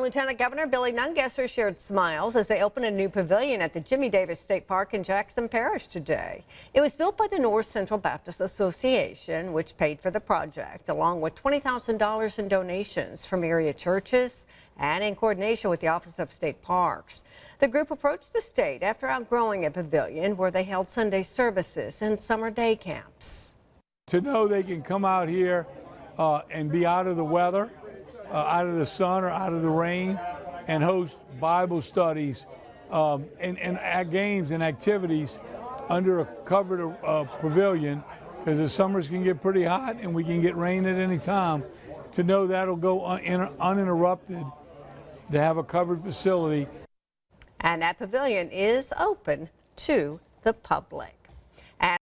Lieutenant Governor Billy Nungesser shared smiles as they opened a new pavilion at the Jimmie Davis State Park in Jackson Parish today. It was built by the North Central Baptist Association, which paid for the project, along with $20,000 in donations from area churches and in coordination with the Office of State Parks. The group approached the state after outgrowing a pavilion where they held Sunday services and summer day camps. To know they can come out here and be out of the weather, out of the sun or out of the rain, and host Bible studies and games and activities under a covered pavilion, because the summers can get pretty hot and we can get rain at any time. To know that'll go uninterrupted, to have a covered facility. And that pavilion is open to the public.